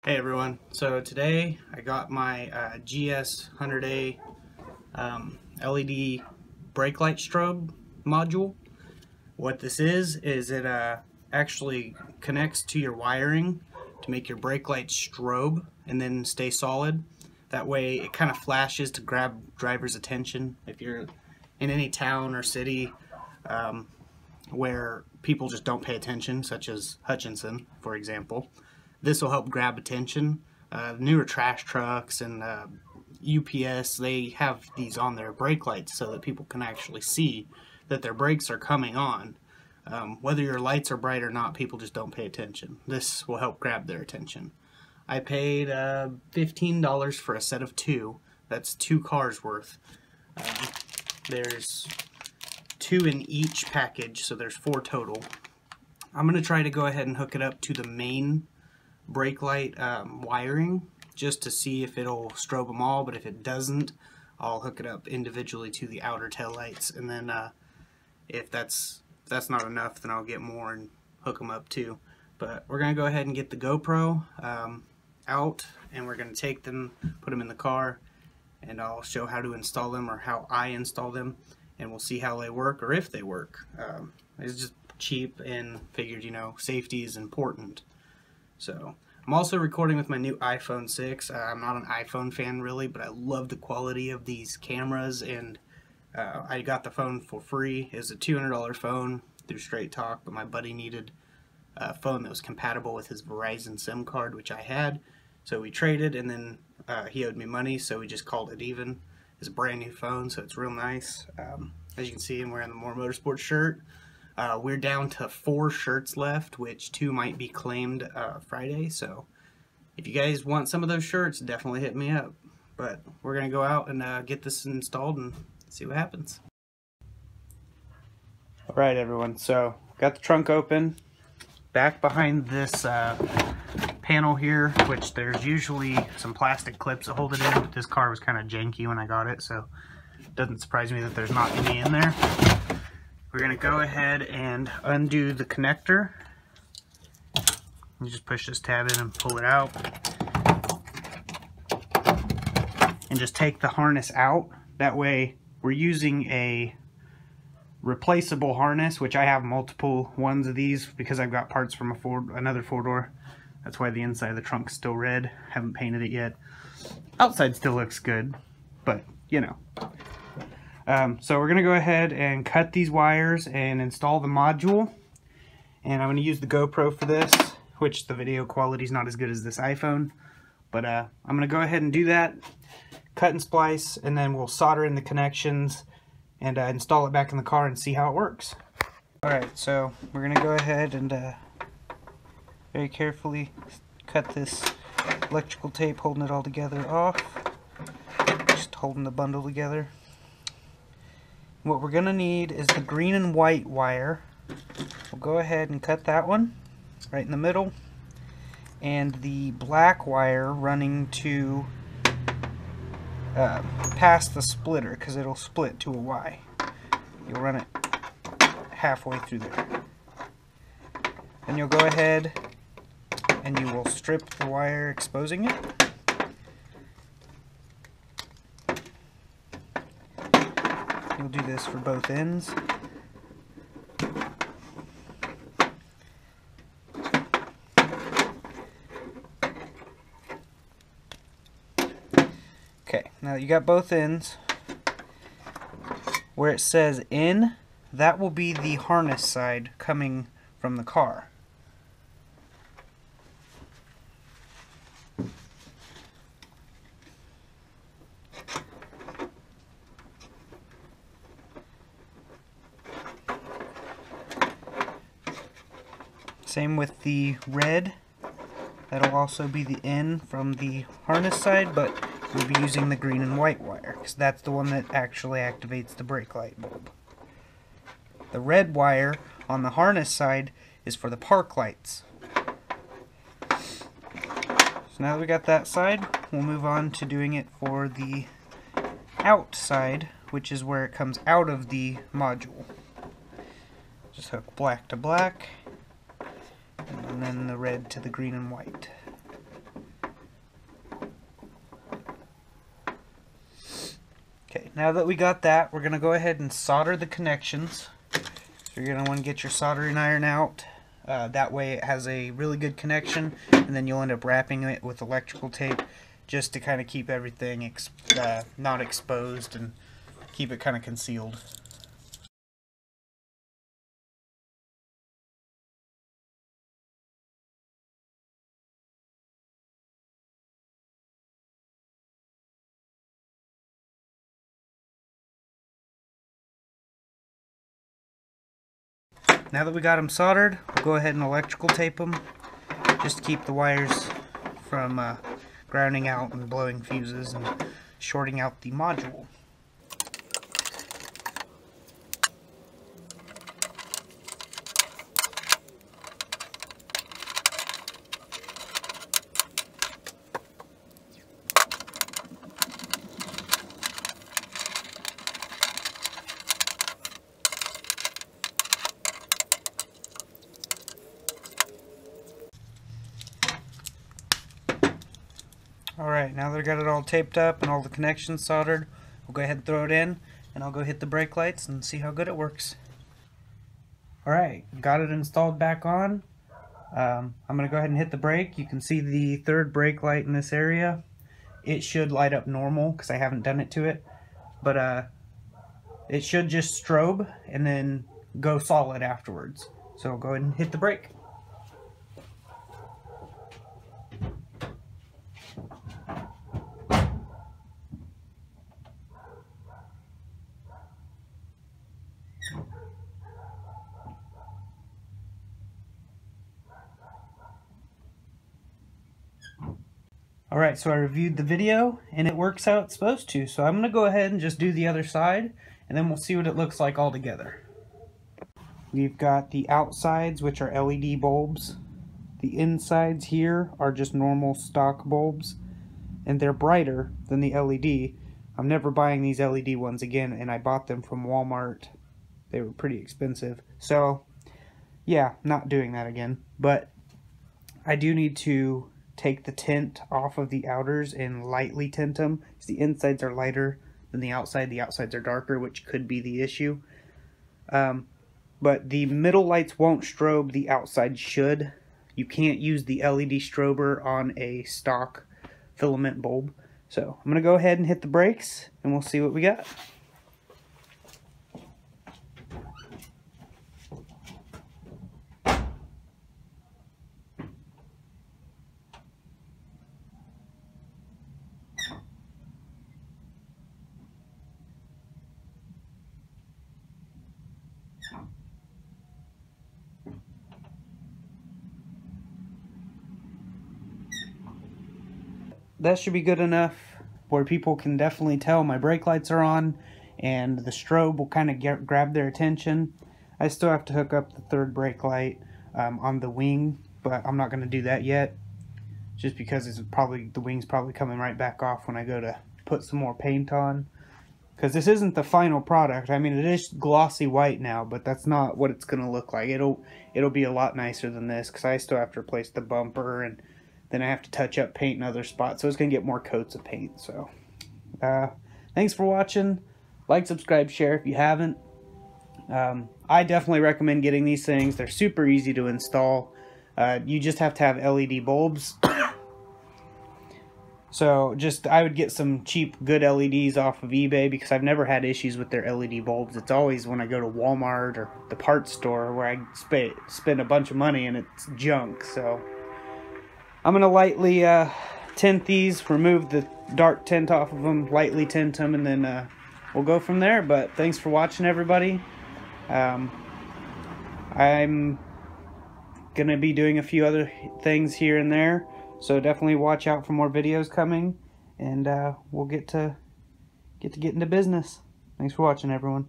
Hey everyone, so today I got my GS 100A LED brake light strobe module. What this is it actually connects to your wiring to make your brake light strobe and then stay solid. That way it kind of flashes to grab driver's attention if you're in any town or city where people just don't pay attention, such as Hutchinson, for example. This will help grab attention. Newer trash trucks and UPS, they have these on their brake lights so that people can actually see that their brakes are coming on. Whether your lights are bright or not, people just don't pay attention. This will help grab their attention. I paid $15 for a set of two. That's 2 cars worth. There's 2 in each package, so there's 4 total. I'm going to try to go ahead and hook it up to the main brake light wiring just to see if it'll strobe them all, but if it doesn't, I'll hook it up individually to the outer tail lights, and then if that's not enough, then I'll get more and hook them up too. But we're going to go ahead and get the GoPro out, and we're going to take them, put them in the car, and I'll show how to install them, or how I install them, and we'll see how they work, or if they work. It's just cheap and figured, you know, safety is important. So I'm also recording with my new iPhone 6. I'm not an iPhone fan really, but I love the quality of these cameras, and I got the phone for free. It was a $200 phone through Straight Talk, but my buddy needed a phone that was compatible with his Verizon SIM card, which I had. So we traded, and then he owed me money, so we just called it even. It's a brand new phone, so it's real nice. As you can see, I'm wearing the More Motorsports shirt. We're down to 4 shirts left, which 2 might be claimed Friday, so if you guys want some of those shirts, definitely hit me up. But we're going to go out and get this installed and see what happens. Alright everyone, so got the trunk open. Back behind this panel here, which there's usually some plastic clips that hold it in, but this car was kind of janky when I got it, so it doesn't surprise me that there's not any in there. We're going to go ahead and undo the connector. You just push this tab in and pull it out. And just take the harness out. That way we're using a replaceable harness, which I have multiple ones of these because I've got parts from another 4-door. That's why the inside of the trunk's still red. Haven't painted it yet. Outside still looks good, but you know. So we're going to go ahead and cut these wires and install the module. And I'm going to use the GoPro for this, which the video quality is not as good as this iPhone. But I'm going to go ahead and do that, cut and splice, and then we'll solder in the connections and install it back in the car and see how it works. Alright, so we're going to go ahead and very carefully cut this electrical tape holding it all together off. Just holding the bundle together. What we're going to need is the green and white wire. We'll go ahead and cut that one right in the middle, and the black wire running to past the splitter, because it'll split to a Y. You'll run it halfway through there. Then you'll go ahead and you will strip the wire, exposing it. You'll do this for both ends. Okay, now that you got both ends, where it says in, that will be the harness side coming from the car. Same with the red. That'll also be the in from the harness side, but we'll be using the green and white wire, because that's the one that actually activates the brake light bulb. The red wire on the harness side is for the park lights. So now that we got that side, we'll move on to doing it for the outside, which is where it comes out of the module. Just hook black to black, and then the red to the green and white. now that we got that, we're going to go ahead and solder the connections. So you're going to want to get your soldering iron out. That way it has a really good connection, and then you'll end up wrapping it with electrical tape just to kind of keep everything not exposed and keep it kind of concealed. Now that we got them soldered, we'll go ahead and electrical tape them just to keep the wires from grounding out and blowing fuses and shorting out the module. Alright, now that I got it all taped up and all the connections soldered, we'll go ahead and throw it in, and I'll go hit the brake lights and see how good it works. Alright, got it installed back on. I'm going to go ahead and hit the brake. You can see the third brake light in this area. It should light up normal because I haven't done it to it, but it should just strobe and then go solid afterwards. So I'll go ahead and hit the brake. Alright, so I reviewed the video and it works how it's supposed to. So I'm going to go ahead and just do the other side and then we'll see what it looks like all together. We've got the outsides, which are LED bulbs. The insides here are just normal stock bulbs, and they're brighter than the LED. I'm never buying these LED ones again, and I bought them from Walmart. They were pretty expensive. So yeah, not doing that again. But I do need to take the tint off of the outers and lightly tint them. The insides are lighter than the outside. The outsides are darker, which could be the issue. But the middle lights won't strobe, the outside should. You can't use the LED strober on a stock filament bulb. So I'm going to go ahead and hit the brakes and we'll see what we got. That should be good enough where people can definitely tell my brake lights are on, and the strobe will kind of grab their attention. I still have to hook up the third brake light on the wing, but I'm not going to do that yet, just because the wing's probably coming right back off when I go to put some more paint on. Because this isn't the final product. I mean, it is glossy white now, but that's not what it's going to look like. It'll be a lot nicer than this, because I still have to replace the bumper, and then I have to touch up paint in other spots, so it's going to get more coats of paint. So, thanks for watching. Like, subscribe, share if you haven't. I definitely recommend getting these things. They're super easy to install. You just have to have LED bulbs. So, I would get some cheap, good LEDs off of eBay, because I've never had issues with their LED bulbs. It's always when I go to Walmart or the parts store where I spend a bunch of money and it's junk. So I'm going to lightly tint these, remove the dark tint off of them, lightly tint them, and then we'll go from there. But thanks for watching, everybody. I'm going to be doing a few other things here and there, so definitely watch out for more videos coming, and we'll get into business. Thanks for watching, everyone.